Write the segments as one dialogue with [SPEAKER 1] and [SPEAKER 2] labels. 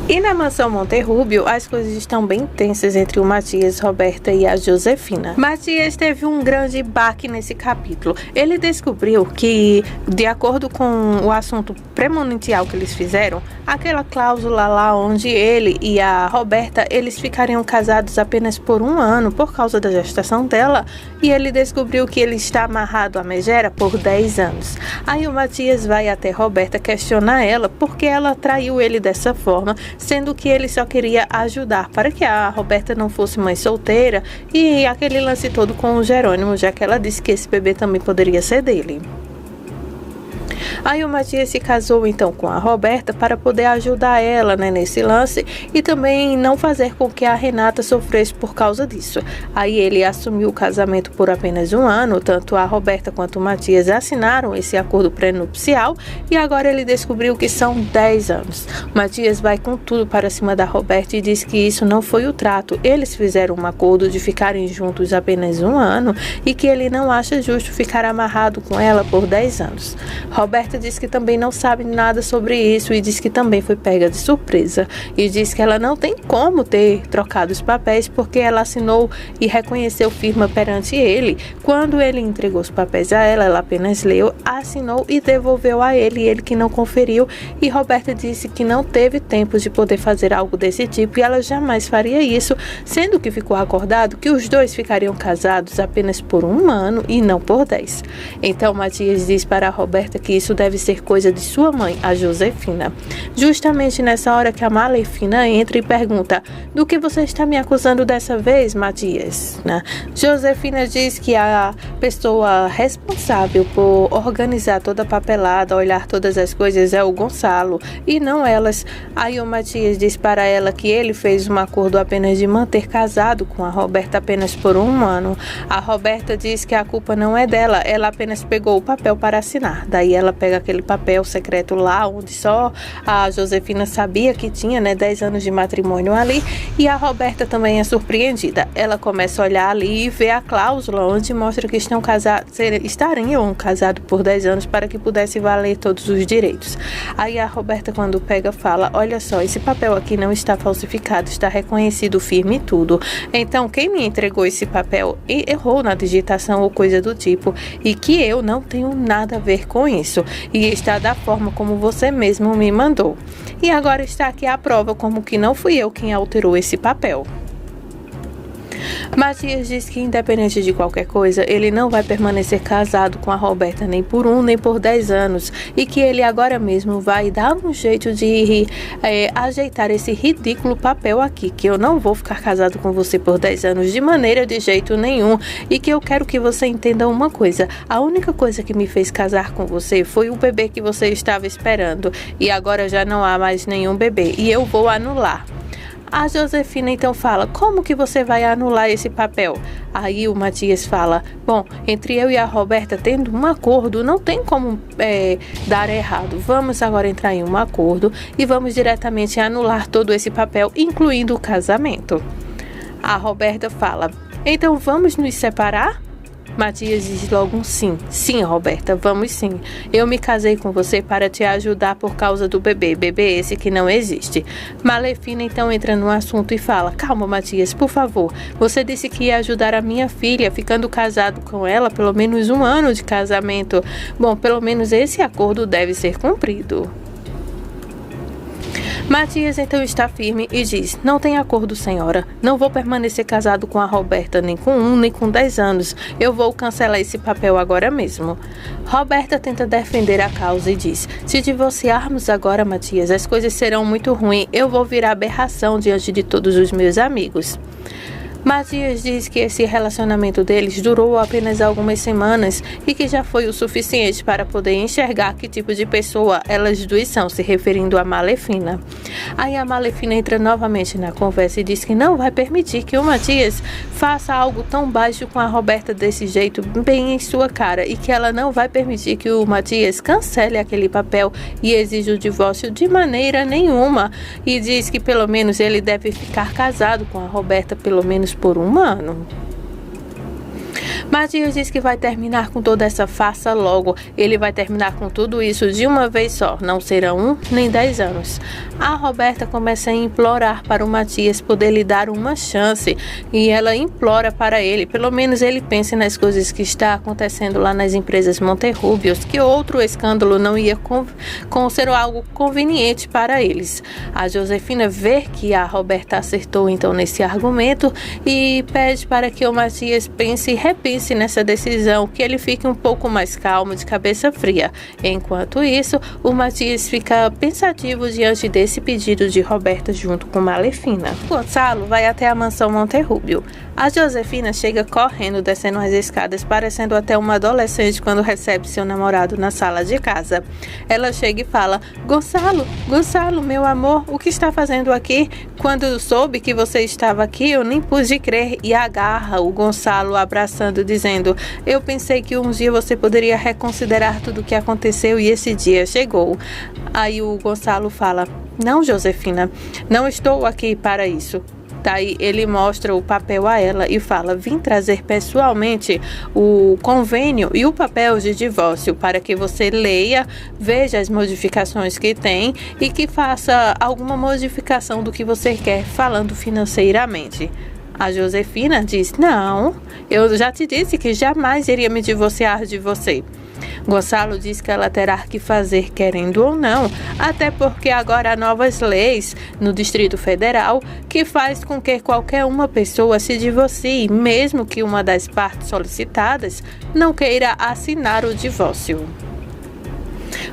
[SPEAKER 1] E na mansão Monterrúbio, as coisas estão bem tensas entre o Matias, Roberta e a Josefina. Matias teve um grande baque nesse capítulo. Ele descobriu que, de acordo com o assunto premonital que eles fizeram, aquela cláusula lá onde ele e a Roberta, eles ficariam casados apenas por 1 ano por causa da gestação dela, e ele descobriu que ele está amarrado à megera por 10 anos. Aí o Matias vai até Roberta questionar ela porque ela traiu ele dessa forma, sendo que ele só queria ajudar para que a Roberta não fosse mãe solteira, e aquele lance todo com o Jerônimo, já que ela disse que esse bebê também poderia ser dele. Aí o Matias se casou então com a Roberta para poder ajudar ela, nesse lance, e também não fazer com que a Renata sofresse por causa disso. Aí ele assumiu o casamento por apenas 1 ano, tanto a Roberta quanto o Matias assinaram esse acordo prenupcial, e agora ele descobriu que são 10 anos. O Matias vai com tudo para cima da Roberta e diz que isso não foi o trato. Eles fizeram um acordo de ficarem juntos apenas 1 ano e que ele não acha justo ficar amarrado com ela por 10 anos. Roberta diz que também não sabe nada sobre isso e diz que também foi pega de surpresa, e diz que ela não tem como ter trocado os papéis porque ela assinou e reconheceu firma perante ele. Quando ele entregou os papéis a ela, ela apenas leu, assinou e devolveu a ele que não conferiu, e Roberta disse que não teve tempo de poder fazer algo desse tipo e ela jamais faria isso, sendo que ficou acordado que os dois ficariam casados apenas por 1 ano e não por 10. Então Matias diz para a Roberta que isso deve ser coisa de sua mãe, a Josefina. Justamente nessa hora que a Malefina entra e pergunta: do que você está me acusando dessa vez, Matias? Josefina diz que a pessoa responsável por organizar toda a papelada, olhar todas as coisas, é o Gonçalo e não elas. Aí o Matias diz para ela que ele fez um acordo apenas de manter casado com a Roberta apenas por 1 ano. A Roberta diz que a culpa não é dela, ela apenas pegou o papel para assinar. Daí ela pega aquele papel secreto lá, onde só a Josefina sabia que tinha 10 anos de matrimônio ali, e a Roberta também é surpreendida. Ela começa a olhar ali e vê a cláusula onde mostra que estariam casados por 10 anos para que pudesse valer todos os direitos. Aí a Roberta, quando pega, fala: olha só, esse papel aqui não está falsificado, está reconhecido firme e tudo. Então quem me entregou esse papel errou na digitação ou coisa do tipo, e que eu não tenho nada a ver com isso, e está da forma como você mesmo me mandou. E agora está aqui a prova como que não fui eu quem alterou esse papel. Matias diz que, independente de qualquer coisa, ele não vai permanecer casado com a Roberta nem por 1 nem por 10 anos, e que ele agora mesmo vai dar um jeito de ajeitar esse ridículo papel aqui, que eu não vou ficar casado com você por 10 anos de maneira de jeito nenhum, e que eu quero que você entenda uma coisa: a única coisa que me fez casar com você foi o bebê que você estava esperando, e agora já não há mais nenhum bebê, e eu vou anular. A Josefina então fala: como que você vai anular esse papel? Aí o Matias fala: bom, entre eu e a Roberta tendo um acordo, não tem como dar errado. Vamos agora entrar em um acordo e vamos diretamente anular todo esse papel, incluindo o casamento. A Roberta fala: então vamos nos separar? Matias diz logo um sim. Sim, Roberta, vamos sim. Eu me casei com você para te ajudar por causa do bebê esse que não existe. Malefina então entra no assunto e fala: calma, Matias, por favor. Você disse que ia ajudar a minha filha, ficando casado com ela pelo menos 1 ano de casamento. Bom, pelo menos esse acordo deve ser cumprido. Matias então está firme e diz: não tem acordo, senhora. Não vou permanecer casado com a Roberta nem com 1 nem com 10 anos. Eu vou cancelar esse papel agora mesmo. Roberta tenta defender a causa e diz: se divorciarmos agora, Matias, as coisas serão muito ruins. Eu vou virar aberração diante de todos os meus amigos. Matias diz que esse relacionamento deles durou apenas algumas semanas e que já foi o suficiente para poder enxergar que tipo de pessoa elas duas são, se referindo a Malefina. Aí a Malefina entra novamente na conversa e diz que não vai permitir que o Matias faça algo tão baixo com a Roberta desse jeito, bem em sua cara, e que ela não vai permitir que o Matias cancele aquele papel e exija o divórcio de maneira nenhuma, e diz que pelo menos ele deve ficar casado com a Roberta pelo menos por 1 ano. Matias diz que vai terminar com toda essa farsa logo. Ele vai terminar com tudo isso de uma vez só. Não serão 1 nem 10 anos. A Roberta começa a implorar para o Matias poder lhe dar uma chance. E ela implora para ele, pelo menos ele pense nas coisas que está acontecendo lá nas empresas Monterrúbios, que outro escândalo não ia ser algo conveniente para eles. A Josefina vê que a Roberta acertou então nesse argumento e pede para que o Matias pense e repense nessa decisão, que ele fique um pouco mais calmo, de cabeça fria. Enquanto isso, o Matias fica pensativo diante desse pedido de Roberta junto com Malefina. Gonçalo vai até a mansão Monterrúbio. A Josefina chega correndo, descendo as escadas, parecendo até uma adolescente quando recebe seu namorado na sala de casa. Ela chega e fala: Gonçalo, meu amor, o que está fazendo aqui? Quando eu soube que você estava aqui, eu nem pude crer, e agarra o Gonçalo abraçando, dizendo: eu pensei que um dia você poderia reconsiderar tudo o que aconteceu e esse dia chegou. Aí o Gonçalo fala: não, Josefina, não estou aqui para isso. Daí ele mostra o papel a ela e fala: vim trazer pessoalmente o convênio e o papel de divórcio para que você leia, veja as modificações que tem e que faça alguma modificação do que você quer, falando financeiramente. A Josefina diz: não, eu já te disse que jamais iria me divorciar de você. Gonçalo diz que ela terá que fazer querendo ou não, até porque agora há novas leis no Distrito Federal que faz com que qualquer uma pessoa se divorcie, mesmo que uma das partes solicitadas não queira assinar o divórcio.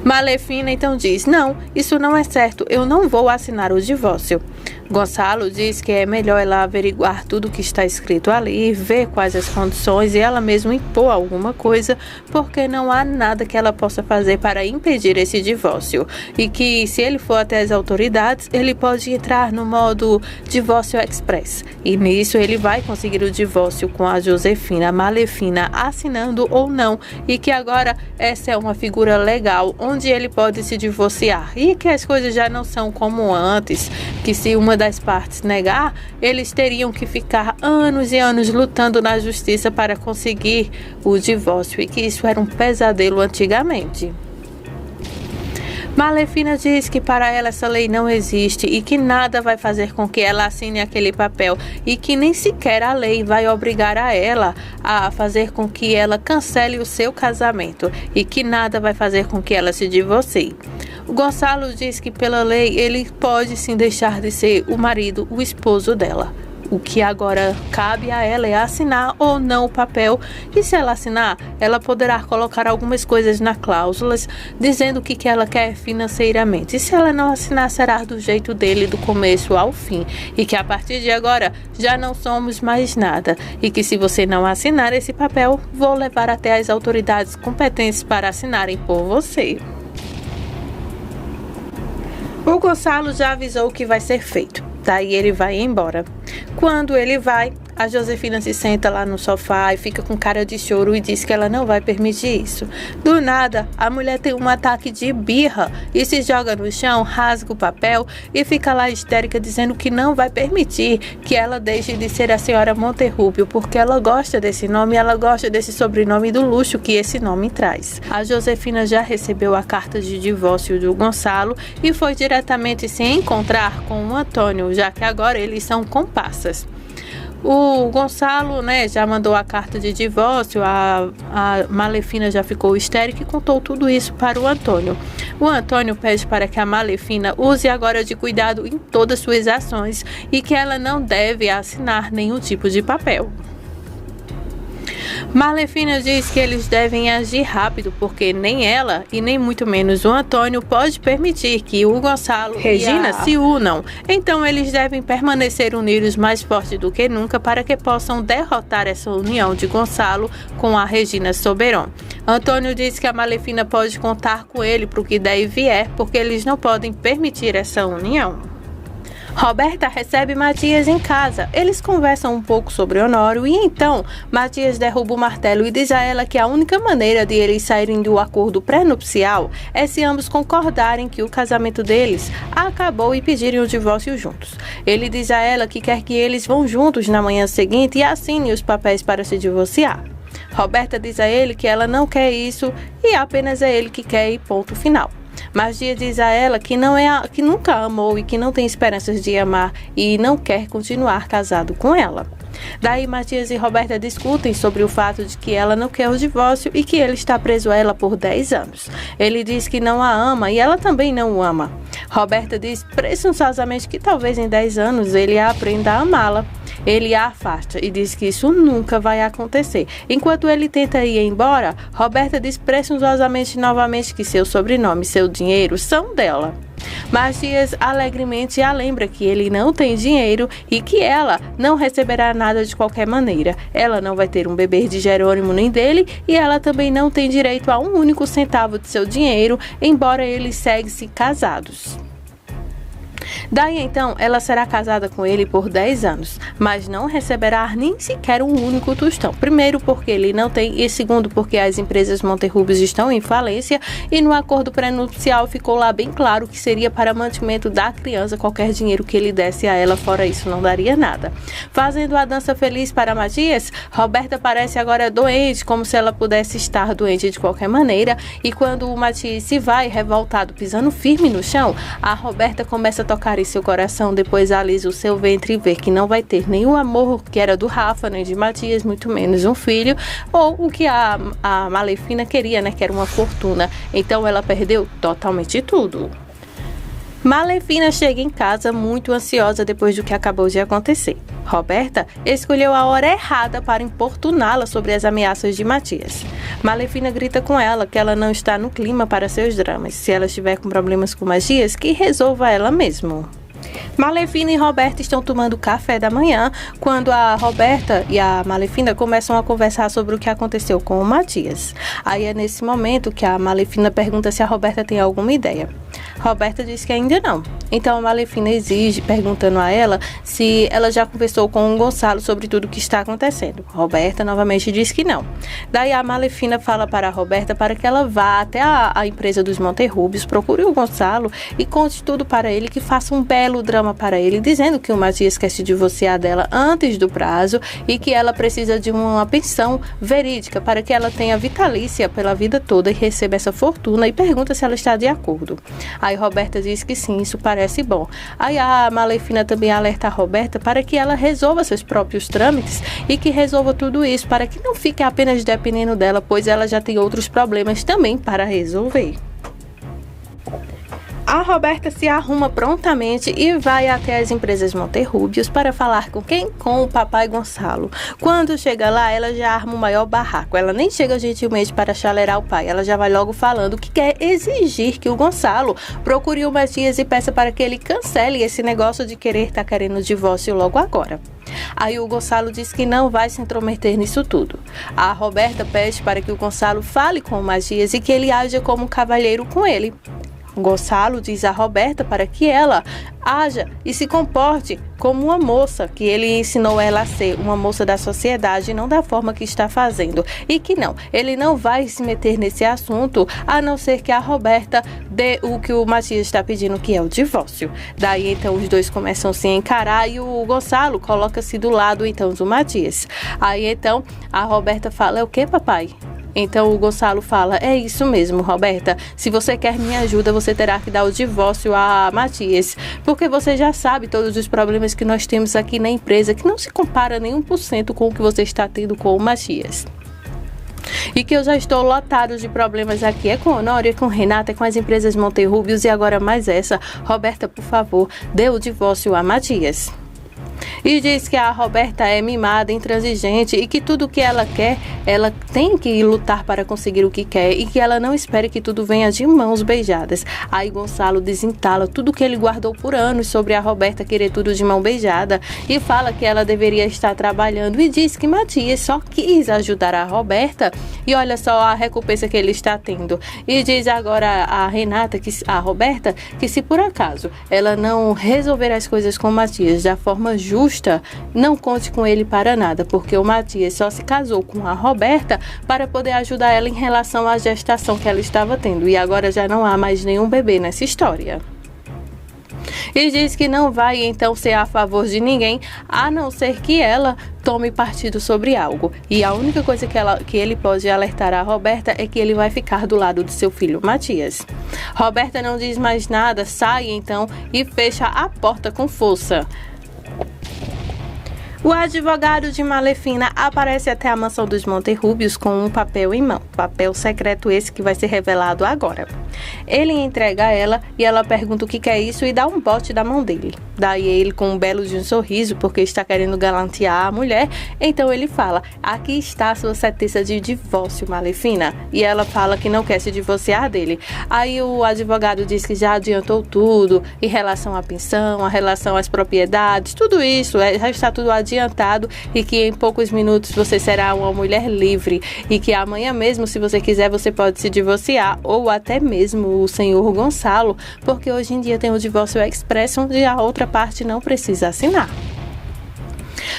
[SPEAKER 1] Malefina então diz: não, isso não é certo, eu não vou assinar o divórcio. Gonçalo diz que é melhor ela averiguar tudo o que está escrito ali, ver quais as condições e ela mesma impor alguma coisa, porque não há nada que ela possa fazer para impedir esse divórcio. E que se ele for até as autoridades, ele pode entrar no modo divórcio express. E nisso ele vai conseguir o divórcio com a Josefina Malefina assinando ou não. E que agora essa é uma figura legal onde ele pode se divorciar. E que as coisas já não são como antes, que se uma das partes negar, eles teriam que ficar anos e anos lutando na justiça para conseguir o divórcio e que isso era um pesadelo antigamente. Malefina diz que para ela essa lei não existe e que nada vai fazer com que ela assine aquele papel e que nem sequer a lei vai obrigar a ela a fazer com que ela cancele o seu casamento e que nada vai fazer com que ela se divorcie. O Gonçalo diz que pela lei ele pode sim deixar de ser o marido, o esposo dela. O que agora cabe a ela é assinar ou não o papel, e se ela assinar, ela poderá colocar algumas coisas nas cláusulas, dizendo o que ela quer financeiramente. E se ela não assinar, será do jeito dele, do começo ao fim. E que a partir de agora, já não somos mais nada. E que se você não assinar esse papel, vou levar até as autoridades competentes para assinarem por você. O Gonçalo já avisou o que vai ser feito. Daí ele vai embora. Quando ele vai, a Josefina se senta lá no sofá e fica com cara de choro e diz que ela não vai permitir isso. Do nada, a mulher tem um ataque de birra e se joga no chão, rasga o papel e fica lá histérica dizendo que não vai permitir que ela deixe de ser a senhora Monterrúbio, porque ela gosta desse nome e ela gosta desse sobrenome do luxo que esse nome traz. A Josefina já recebeu a carta de divórcio do Gonçalo e foi diretamente se encontrar com o Antônio, já que agora eles são comparsas. O Gonçalo, já mandou a carta de divórcio, a Malefina já ficou histérica e contou tudo isso para o Antônio. O Antônio pede para que a Malefina use agora de cuidado em todas suas ações e que ela não deve assinar nenhum tipo de papel. Malefina diz que eles devem agir rápido, porque nem ela e nem muito menos o Antônio pode permitir que o Gonçalo e Regina se unam. Então eles devem permanecer unidos mais forte do que nunca para que possam derrotar essa união de Gonçalo com a Regina Soberon. Antônio diz que a Malefina pode contar com ele para o que der e vier, porque eles não podem permitir essa união. Roberta recebe Matias em casa. Eles conversam um pouco sobre Honório e então Matias derruba o martelo e diz a ela que a única maneira de eles saírem do acordo pré-nupcial é se ambos concordarem que o casamento deles acabou e pedirem o divórcio juntos. Ele diz a ela que quer que eles vão juntos na manhã seguinte e assinem os papéis para se divorciar. Roberta diz a ele que ela não quer isso e apenas é ele que quer e ponto final. Matias diz a ela que que nunca amou e que não tem esperanças de amar e não quer continuar casado com ela. Daí Matias e Roberta discutem sobre o fato de que ela não quer o divórcio e que ele está preso a ela por 10 anos. Ele diz que não a ama e ela também não o ama. Roberta diz presunçosamente que talvez em 10 anos ele aprenda a amá-la. Ele a afasta e diz que isso nunca vai acontecer. Enquanto ele tenta ir embora, Roberta diz presunçosamente novamente que seu sobrenome e seu dinheiro são dela. Matias alegremente a lembra que ele não tem dinheiro e que ela não receberá nada de qualquer maneira. Ela não vai ter um bebê de Jerônimo nem dele e ela também não tem direito a um único centavo de seu dinheiro, embora eles seguem-se casados. Daí então, ela será casada com ele por 10 anos, mas não receberá nem sequer um único tostão. Primeiro, porque ele não tem, e segundo, porque as empresas Monterrubos estão em falência e no acordo prenupcial ficou lá bem claro que seria para mantimento da criança qualquer dinheiro que ele desse a ela, fora isso não daria nada. Fazendo a dança feliz para Matias, Roberta parece agora doente, como se ela pudesse estar doente de qualquer maneira, e quando o Matias se vai, revoltado, pisando firme no chão, a Roberta começa a tocar em seu coração, depois alisa o seu ventre e vê que não vai ter nenhum amor que era do Rafa, nem de Matias, muito menos um filho, ou o que a Malefina queria, né, que era uma fortuna. Então ela perdeu totalmente tudo. Malefina chega em casa muito ansiosa depois do que acabou de acontecer. Roberta escolheu a hora errada para importuná-la sobre as ameaças de Matias. Malefina grita com ela que ela não está no clima para seus dramas. Se ela estiver com problemas com Matias, que resolva ela mesmo. Malefina e Roberta estão tomando café da manhã quando a Roberta e a Malefina começam a conversar sobre o que aconteceu com o Matias. Aí é nesse momento que a Malefina pergunta se a Roberta tem alguma ideia. Roberta diz que ainda não. Então a Malefina exige, perguntando a ela se ela já conversou com o Gonçalo sobre tudo o que está acontecendo. Roberta novamente diz que não. Daí a Malefina fala para a Roberta para que ela vá até a empresa dos Monterrubos, procure o Gonçalo e conte tudo para ele, que faça um belo drama para ele, dizendo que o Matias quer se divorciar dela antes do prazo e que ela precisa de uma pensão verídica para que ela tenha vitalícia pela vida toda e receba essa fortuna, e pergunta se ela está de acordo. Aí Roberta diz que sim, isso parece bom. Aí a Malefina também alerta a Roberta para que ela resolva seus próprios trâmites e que resolva tudo isso para que não fique apenas dependendo dela, pois ela já tem outros problemas também para resolver. A Roberta se arruma prontamente e vai até as empresas Monterrubos para falar com quem? Com o papai Gonçalo. Quando chega lá, ela já arma o maior barraco. Ela nem chega gentilmente para chalerar o pai. Ela já vai logo falando que quer exigir que o Gonçalo procure o Matias e peça para que ele cancele esse negócio de estar querendo o divórcio logo agora. Aí o Gonçalo diz que não vai se intrometer nisso tudo. A Roberta pede para que o Gonçalo fale com o Matias e que ele haja como um cavalheiro com ele. Gonçalo diz a Roberta para que ela haja e se comporte como uma moça, que ele ensinou ela a ser uma moça da sociedade, não da forma que está fazendo, e que não, ele não vai se meter nesse assunto, a não ser que a Roberta dê o que o Matias está pedindo, que é o divórcio. Daí então os dois começam a se encarar e o Gonçalo coloca-se do lado então do Matias. Aí então a Roberta fala: é o que, papai? Então o Gonçalo fala: é isso mesmo, Roberta, se você quer minha ajuda, você terá que dar o divórcio a Matias, porque você já sabe todos os problemas que nós temos aqui na empresa, que não se compara nem 1% com o que você está tendo com o Matias. E que eu já estou lotado de problemas aqui, é com Honório, é com Renata, é com as empresas Monterrubos e agora mais essa. Roberta, por favor, dê o divórcio a Matias. E diz que a Roberta é mimada, intransigente e que tudo que ela quer, ela tem que lutar para conseguir o que quer e que ela não espere que tudo venha de mãos beijadas. Aí Gonçalo desentala tudo que ele guardou por anos sobre a Roberta querer tudo de mão beijada e fala que ela deveria estar trabalhando e diz que Matias só quis ajudar a Roberta e olha só a recompensa que ele está tendo. E diz agora a Renata, a Roberta, que se por acaso ela não resolver as coisas com Matias da forma justa, não conte com ele para nada, porque o Matias só se casou com a Roberta para poder ajudar ela em relação à gestação que ela estava tendo, e agora já não há mais nenhum bebê nessa história. e diz que não vai então ser a favor de ninguém, a não ser que ela tome partido sobre algo. E a única coisa que ele pode alertar a Roberta é que ele vai ficar do lado de seu filho Matias. Roberta não diz mais nada, sai então e fecha a porta com força. O advogado de Malefina aparece até a mansão dos Monterrúbios com um papel em mão, papel secreto esse que vai ser revelado agora. Ele entrega a ela e ela pergunta o que é isso e dá um bote da mão dele. Daí ele, com um belo de um sorriso, porque está querendo galantear a mulher, então ele fala: aqui está a sua sentença de divórcio, Malefina. E ela fala que não quer se divorciar dele. Aí o advogado diz que já adiantou tudo, em relação à pensão, em relação às propriedades, tudo isso, já está tudo adiantado e que em poucos minutos você será uma mulher livre e que amanhã mesmo, se você quiser, você pode se divorciar ou até mesmo o senhor Gonçalo, porque hoje em dia tem o divórcio expresso onde a outra parte não precisa assinar.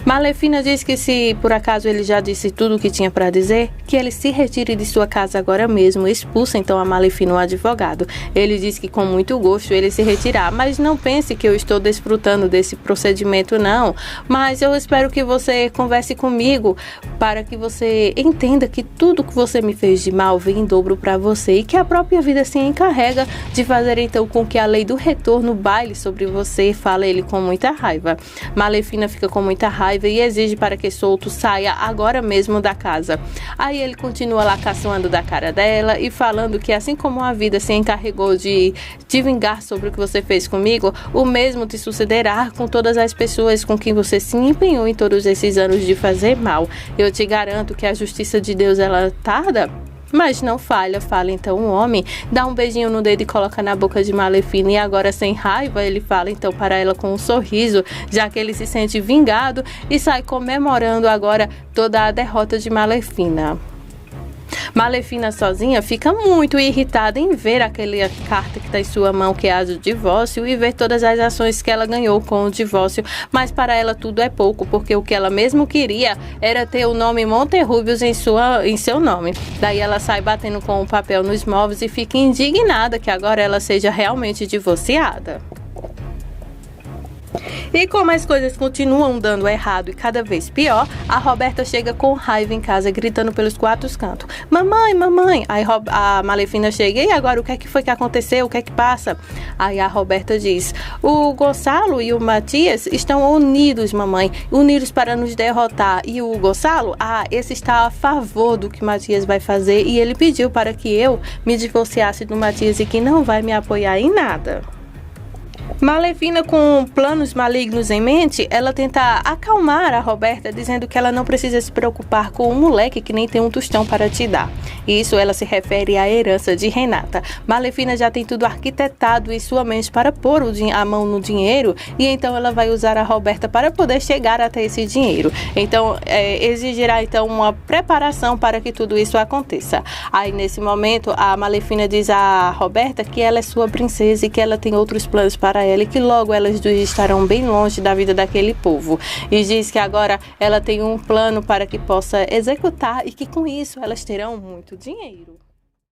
[SPEAKER 1] Malefina diz que se por acaso ele já disse tudo o que tinha para dizer, que ele se retire de sua casa agora mesmo, expulsa então a Malefina, o advogado. Ele diz que com muito gosto ele se retirar, mas não pense que eu estou desfrutando desse procedimento não, mas eu espero que você converse comigo para que você entenda que tudo que você me fez de mal vem em dobro para você e que a própria vida se encarrega de fazer então com que a lei do retorno baile sobre você, fala ele com muita raiva. Malefina fica com muita raiva e exige para que Souto saia agora mesmo da casa. Aí ele continua lá caçoando da cara dela e falando que assim como a vida se encarregou de vingar sobre o que você fez comigo, o mesmo te sucederá com todas as pessoas com quem você se empenhou em todos esses anos de fazer mal. Eu te garanto que a justiça de Deus, ela tarda, mas não falha, fala então o homem, dá um beijinho no dedo e coloca na boca de Malefina e agora sem raiva ele fala então para ela com um sorriso, já que ele se sente vingado e sai comemorando agora toda a derrota de Malefina. Malefina sozinha fica muito irritada em ver aquela carta que está em sua mão, que é a do divórcio, e ver todas as ações que ela ganhou com o divórcio, mas para ela tudo é pouco, porque o que ela mesmo queria era ter o nome Monterrúbios em seu nome. Daí ela sai batendo com o papel nos móveis e fica indignada que agora ela seja realmente divorciada. E como as coisas continuam dando errado e cada vez pior, a Roberta chega com raiva em casa, gritando pelos quatro cantos: mamãe, mamãe! Aí a Malefina chega: e agora o que é que foi que aconteceu? O que é que passa? Aí a Roberta diz: o Gonçalo e o Matias estão unidos, mamãe, unidos para nos derrotar. E o Gonçalo, esse está a favor do que Matias vai fazer e ele pediu para que eu me divorciasse do Matias e que não vai me apoiar em nada. Malefina, com planos malignos em mente, ela tenta acalmar a Roberta, dizendo que ela não precisa se preocupar com o moleque que nem tem um tostão para te dar. Isso ela se refere à herança de Renata. Malefina já tem tudo arquitetado em sua mente para pôr a mão no dinheiro e então ela vai usar a Roberta para poder chegar até esse dinheiro. Então exigirá então uma preparação para que tudo isso aconteça. Aí nesse momento a Malefina diz à Roberta que ela é sua princesa e que ela tem outros planos para ela e que logo elas duas estarão bem longe da vida daquele povo. E diz que agora ela tem um plano para que possa executar e que com isso elas terão muito dinheiro.